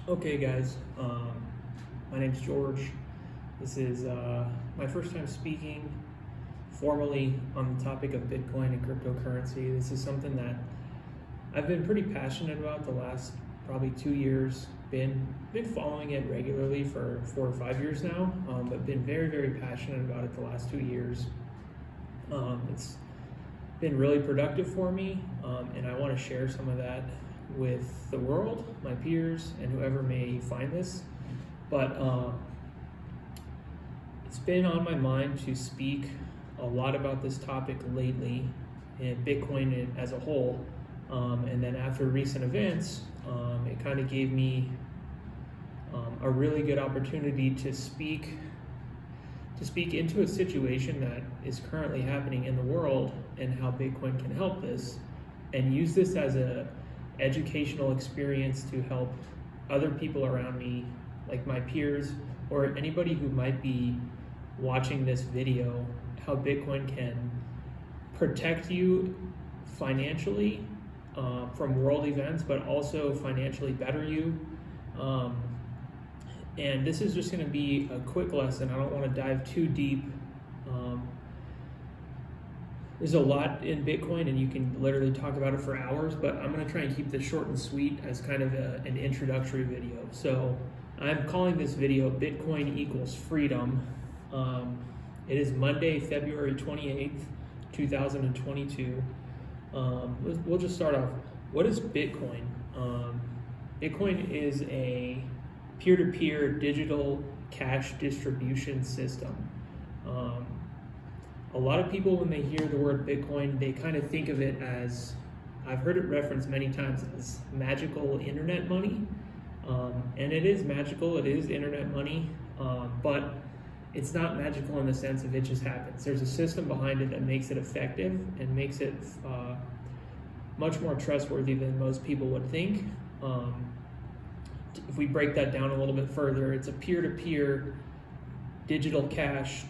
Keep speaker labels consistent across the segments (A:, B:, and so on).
A: Okay, guys, my name's George. This is my first time speaking formally on the topic of Bitcoin and cryptocurrency. This is something that I've been pretty passionate about the last probably 2 years. Been following it regularly for 4 or 5 years now, but been very passionate about it the last 2 years. It's been really productive for me, and I want to share some of that with the world, my peers, and whoever may find this. But it's been on my mind to speak a lot about this topic lately, and Bitcoin as a whole. And then after recent events, it kind of gave me a really good opportunity to speak into a situation that is currently happening in the world and how Bitcoin can help this, and use this as a educational experience to help other people around me, like my peers or anybody who might be watching this video, how Bitcoin can protect you financially from world events, but also financially better you. And this is just going to be a quick lesson. I don't want to dive too deep. There's a lot in Bitcoin, and you can literally talk about it for hours, but I'm going to try and keep this short and sweet as kind of an introductory video. So I'm calling this video Bitcoin Equals Freedom. It is Monday, February 28th, 2022. We'll just start off. What is Bitcoin? Bitcoin is a peer-to-peer digital cash distribution system. A lot of people, when they hear the word Bitcoin, they kind of think of it as, I've heard it referenced many times, as magical internet money. And it is magical, it is internet money, but it's not magical in the sense of it just happens. There's a system behind it that makes it effective and makes it much more trustworthy than most people would think. If we break that down a little bit further, it's a peer-to-peer digital cash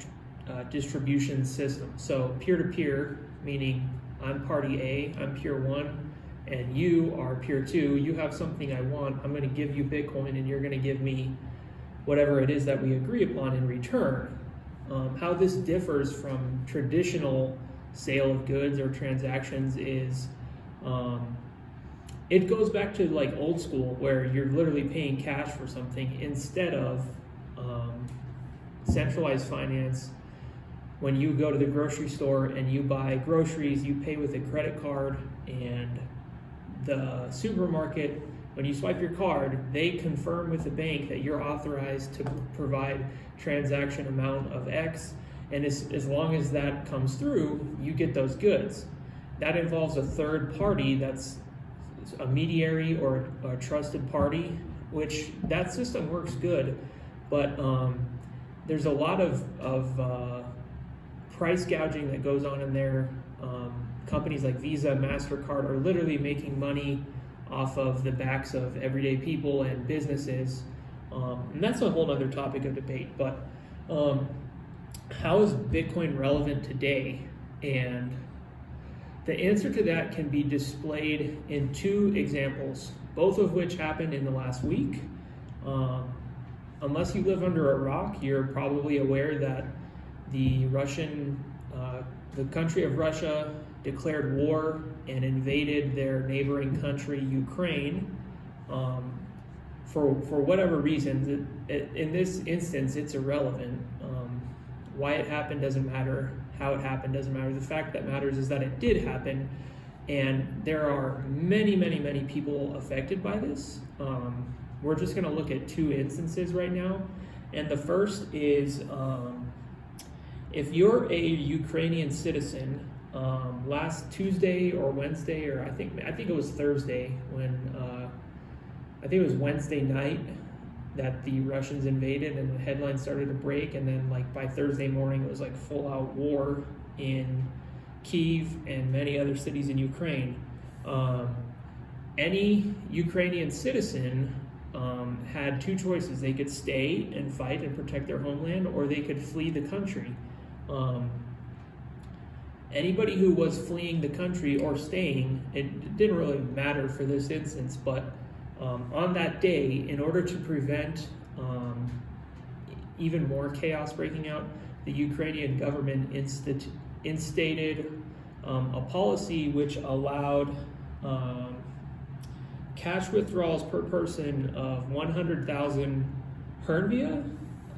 A: distribution system. So peer-to-peer, meaning I'm party A, I'm peer 1, and you are peer 2. You have something I want, I'm going to give you Bitcoin, and you're going to give me whatever it is that we agree upon in return. How this differs from traditional sale of goods or transactions is it goes back to like old school, where you're literally paying cash for something instead of centralized finance. When you go to the grocery store and you buy groceries, you pay with a credit card, and the supermarket, when you swipe your card, they confirm with the bank that you're authorized to provide transaction amount of X, and as long as that comes through, you get those goods. That involves a third party that's a mediary or a trusted party, which that system works good, but there's a lot of price gouging that goes on in there. Companies like Visa, MasterCard are literally making money off of the backs of everyday people and businesses. And that's a whole other topic of debate, but how is Bitcoin relevant today? And the answer to that can be displayed in 2 examples, both of which happened in the last week. Unless you live under a rock, you're probably aware that the country of Russia declared war and invaded their neighboring country, Ukraine, for whatever reasons. In this instance, it's irrelevant. Why it happened doesn't matter. How it happened doesn't matter. The fact that matters is that it did happen, and there are many people affected by this. We're just going to look at 2 instances right now, and the first is if you're a Ukrainian citizen. Last Tuesday or Wednesday, or I think it was Thursday, when I think it was Wednesday night that the Russians invaded and the headlines started to break, and then like by Thursday morning it was like full out war in Kyiv and many other cities in Ukraine. Any Ukrainian citizen had 2 choices. They could stay and fight and protect their homeland, or they could flee the country. Anybody who was fleeing the country or staying, it didn't really matter for this instance, but On that day, in order to prevent even more chaos breaking out, the Ukrainian government instated a policy which allowed cash withdrawals per person of 100,000 hryvnia,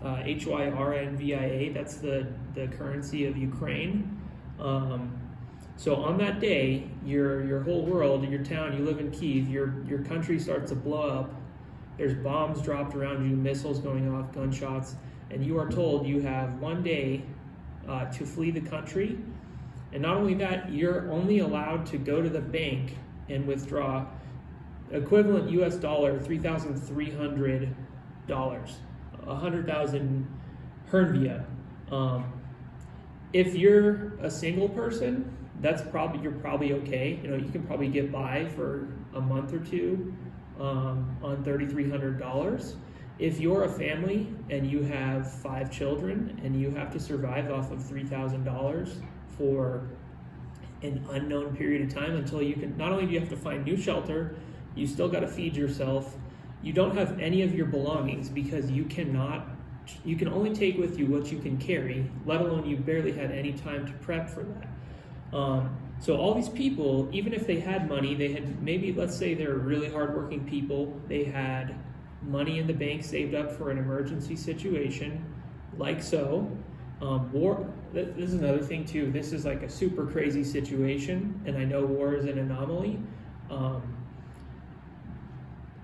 A: HYRNVIA. That's the currency of Ukraine. So on that day, your whole world, your town, you live in Kyiv, your country starts to blow up. There's bombs dropped around you, missiles going off, gunshots, and you are told you have 1 day to flee the country. And not only that, you're only allowed to go to the bank and withdraw equivalent US dollar $3,300, 100,000 hryvnia. If you're a single person, you're probably okay. You can probably get by for a month or two on $3,300. If you're a family and you have 5 children and you have to survive off of $3,000 for an unknown period of time until you can, not only do you have to find new shelter, you still got to feed yourself. You don't have any of your belongings because you can only take with you what you can carry, let alone you barely had any time to prep for that. So all these people, even if they had money, they had maybe, let's say they're really hardworking people, they had money in the bank saved up for an emergency situation, like so. War, this is another thing too, this is like a super crazy situation, and I know war is an anomaly.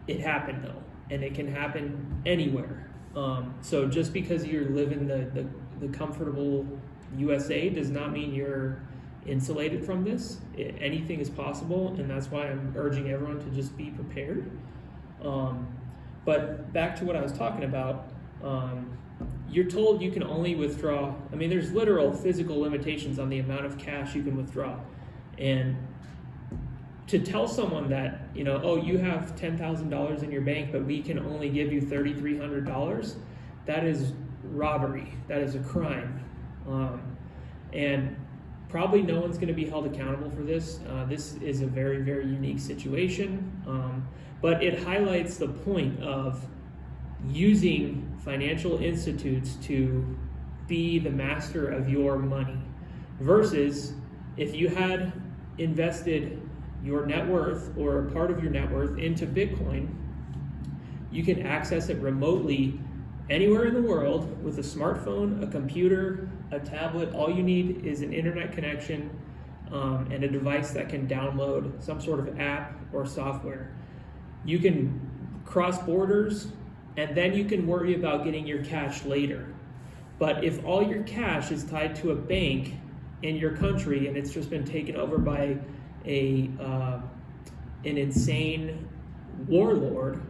A: It happened though, and it can happen anywhere. So just because you live in the comfortable USA does not mean you're insulated from this. Anything is possible, and that's why I'm urging everyone to just be prepared. But back to what I was talking about, you're told you can only withdraw, there's literal physical limitations on the amount of cash you can withdraw. And to tell someone that, you have $10,000 in your bank, but we can only give you $3,300, that is robbery. That is a crime. And probably no one's going to be held accountable for this. This is a very, very unique situation. But it highlights the point of using financial institutes to be the master of your money versus if you had invested your net worth or a part of your net worth into Bitcoin, you can access it remotely anywhere in the world with a smartphone, a computer, a tablet. All you need is an internet connection and a device that can download some sort of app or software. You can cross borders, and then you can worry about getting your cash later. But if all your cash is tied to a bank in your country and it's just been taken over by an insane warlord,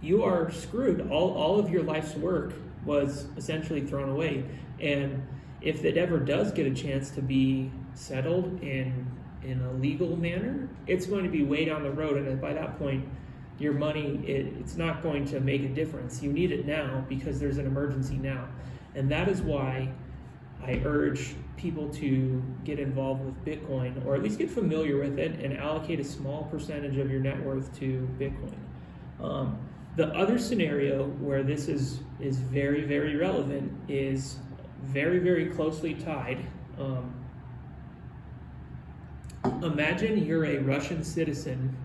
A: you are screwed. All of your life's work was essentially thrown away. And if it ever does get a chance to be settled in a legal manner, it's going to be way down the road. And by that point, your money, it's not going to make a difference. You need it now because there's an emergency now. And that is why I urge people to get involved with Bitcoin, or at least get familiar with it and allocate a small percentage of your net worth to Bitcoin. The other scenario where this is very, very relevant is very, very closely tied. Imagine you're a Russian citizen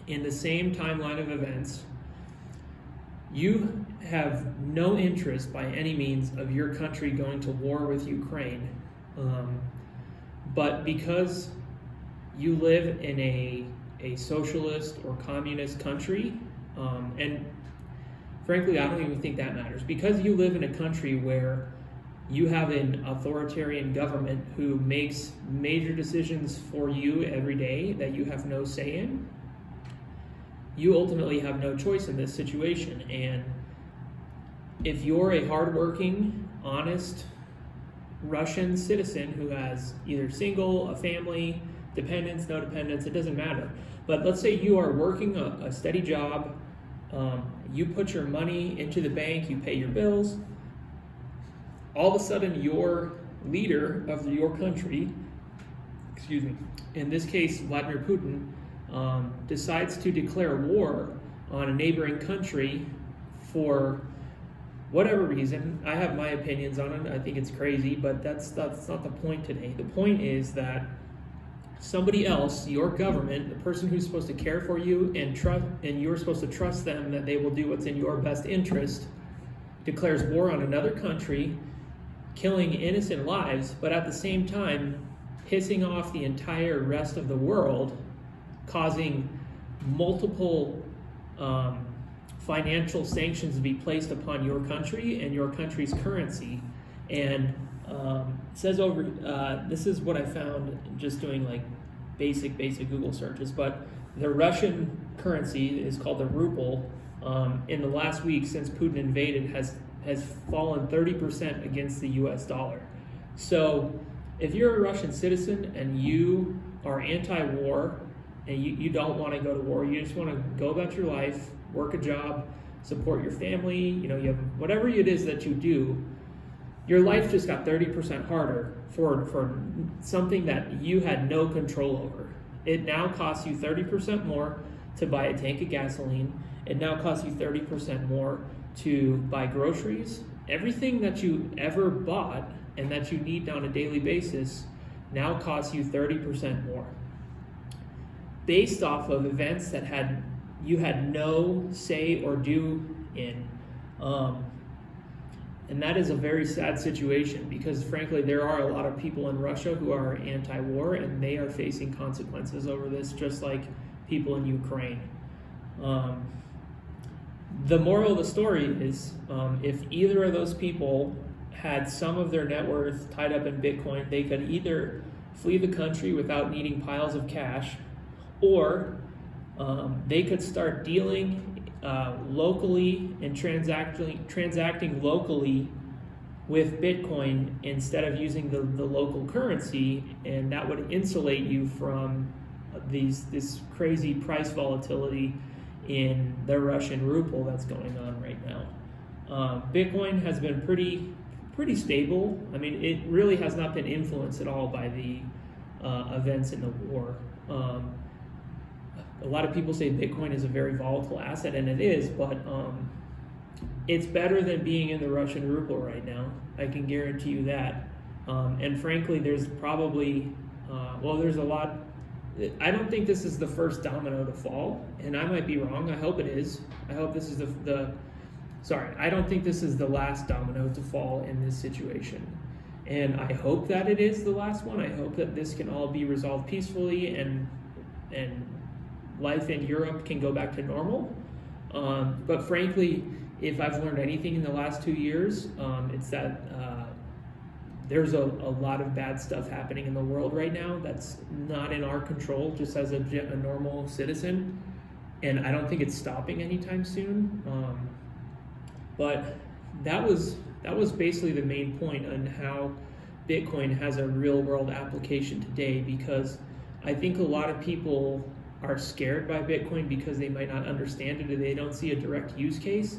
A: in the same timeline of events. You have no interest by any means of your country going to war with Ukraine. But because you live in a socialist or communist country, and frankly, I don't even think that matters. Because you live in a country where you have an authoritarian government who makes major decisions for you every day that you have no say in, you ultimately have no choice in this situation. And if you're a hardworking, honest Russian citizen who has either single, a family, dependents, no dependents, it doesn't matter. But let's say you are working a steady job, you put your money into the bank, you pay your bills. All of a sudden, your leader of your country, in this case, Vladimir Putin, decides to declare war on a neighboring country for whatever reason. I have my opinions on it. I think it's crazy, but that's not the point today. The point is that somebody else, your government, the person who's supposed to care for you and you're supposed to trust them that they will do what's in your best interest, declares war on another country, killing innocent lives, but at the same time pissing off the entire rest of the world, causing multiple financial sanctions to be placed upon your country and your country's currency. And it says over, this is what I found just doing like basic Google searches, but the Russian currency is called the ruble. In the last week since Putin invaded has fallen 30% against the US dollar. So if you're a Russian citizen and you are anti-war and you don't want to go to war, you just want to go about your life, work a job, support your family, you have whatever it is that you do, your life just got 30% harder for something that you had no control over. It now costs you 30% more to buy a tank of gasoline. It now costs you 30% more to buy groceries. Everything that you ever bought and that you need on a daily basis now costs you 30% more. Based off of events that you had no say or do in. And that is a very sad situation because frankly there are a lot of people in Russia who are anti-war and they are facing consequences over this, just like people in Ukraine. The moral of the story is if either of those people had some of their net worth tied up in Bitcoin, they could either flee the country without needing piles of cash, or they could start dealing locally and transacting locally with Bitcoin instead of using the local currency, and that would insulate you from this crazy price volatility in the Russian ruble that's going on right now. Bitcoin has been pretty stable. I mean, it really has not been influenced at all by the events in the war. A lot of people say Bitcoin is a very volatile asset, and it is, but it's better than being in the Russian ruble right now. I can guarantee you that. And frankly, there's probably, there's a lot. I don't think this is the first domino to fall, and I might be wrong. I hope it is. I hope this is I don't think this is the last domino to fall in this situation. And I hope that it is the last one. I hope that this can all be resolved peacefully and life in Europe can go back to normal. But frankly, if I've learned anything in the last 2 years, it's that there's a lot of bad stuff happening in the world right now that's not in our control just as a normal citizen. And I don't think it's stopping anytime soon. But that was basically the main point on how Bitcoin has a real world application today, because I think a lot of people are scared by Bitcoin because they might not understand it or they don't see a direct use case.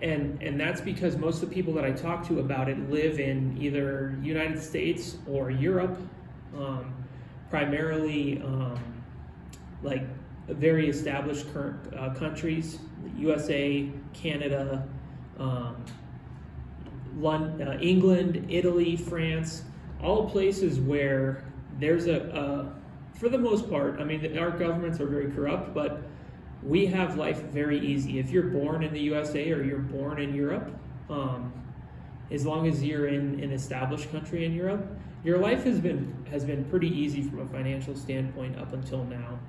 A: And that's because most of the people that I talk to about it live in either United States or Europe, primarily like very established countries, USA, Canada, London, England, Italy, France, all places where there's for the most part, I mean, our governments are very corrupt, but we have life very easy. If you're born in the USA or you're born in Europe, as long as you're in an established country in Europe, your life has been pretty easy from a financial standpoint up until now.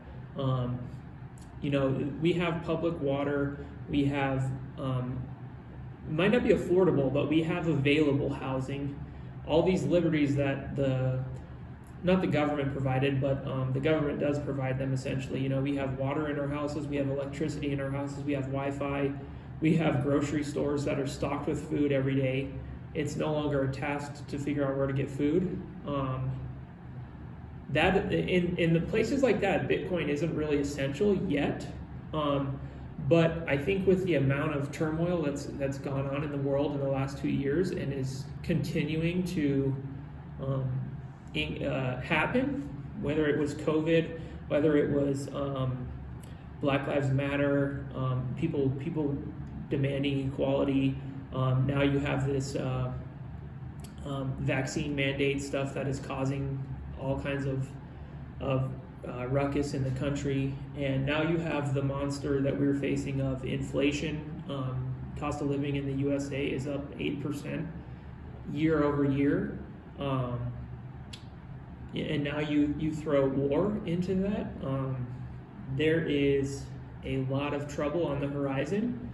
A: We have public water, we have, might not be affordable, but we have available housing, all these liberties that not the government provided, but the government does provide them essentially. We have water in our houses, we have electricity in our houses, we have Wi-Fi, we have grocery stores that are stocked with food every day. It's no longer a task to figure out where to get food. That in the places like that, Bitcoin isn't really essential yet. But I think with the amount of turmoil that's gone on in the world in the last 2 years and is continuing to happen, whether it was COVID, whether it was Black Lives Matter, people demanding equality. Now you have this vaccine mandate stuff that is causing all kinds of ruckus in the country, and now you have the monster that we're facing of inflation. Cost of living in the USA is up 8% year over year, and now you throw war into that. There is a lot of trouble on the horizon,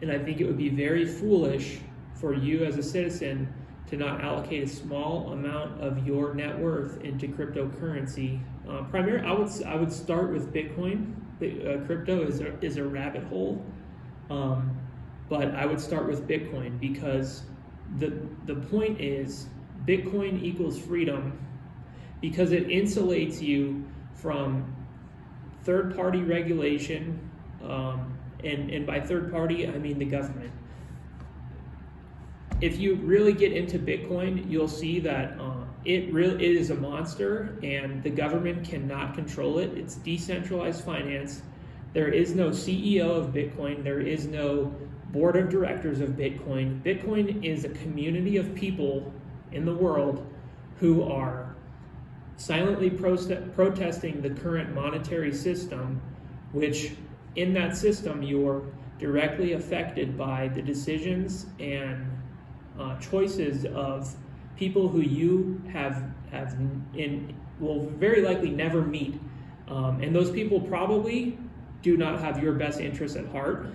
A: and I think it would be very foolish for you as a citizen to not allocate a small amount of your net worth into cryptocurrency. Primarily, I would start with Bitcoin. Crypto is a rabbit hole, but I would start with Bitcoin because the point is Bitcoin equals freedom because it insulates you from third-party regulation, and by third party I mean the government. If you really get into Bitcoin, you'll see that it is a monster and the government cannot control it. It's decentralized finance. There is no CEO of Bitcoin. There is no board of directors of Bitcoin. Bitcoin is a community of people in the world who are silently protesting the current monetary system, which in that system you're directly affected by the decisions and choices of people who you will very likely never meet, and those people probably do not have your best interests at heart.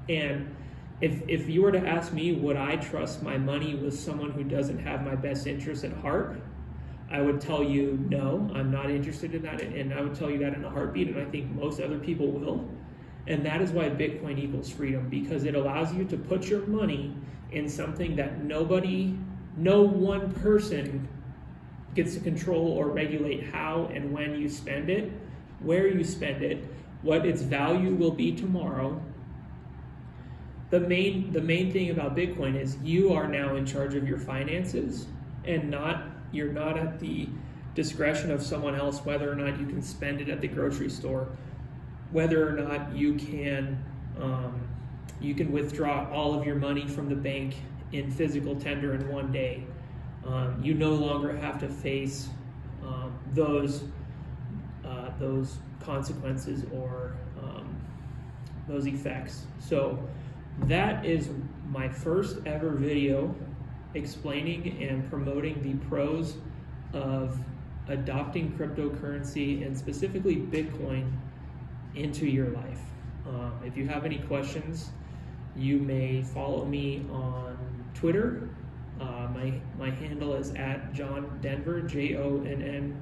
A: And if you were to ask me, would I trust my money with someone who doesn't have my best interests at heart, I would tell you no, I'm not interested in that, and I would tell you that in a heartbeat, and I think most other people will. And that is why Bitcoin equals freedom, because it allows you to put your money in something that no one person gets to control or regulate how and when you spend it, where you spend it, what its value will be tomorrow. The main thing about Bitcoin is you are now in charge of your finances, and you're not at the discretion of someone else whether or not you can spend it at the grocery store, whether or not you can withdraw all of your money from the bank in physical tender in one day. You no longer have to face those consequences or those effects. So that is my first ever video explaining and promoting the pros of adopting cryptocurrency, and specifically Bitcoin, into your life. If you have any questions, you may follow me on Twitter. My handle is at John Denver, JONNDENVER.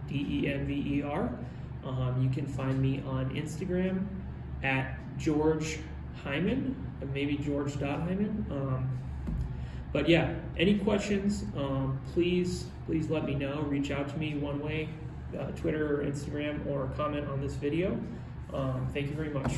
A: You can find me on Instagram at George Hyman, maybe George.Hyman. But yeah, any questions, please let me know. Reach out to me one way, Twitter or Instagram, or comment on this video. Thank you very much.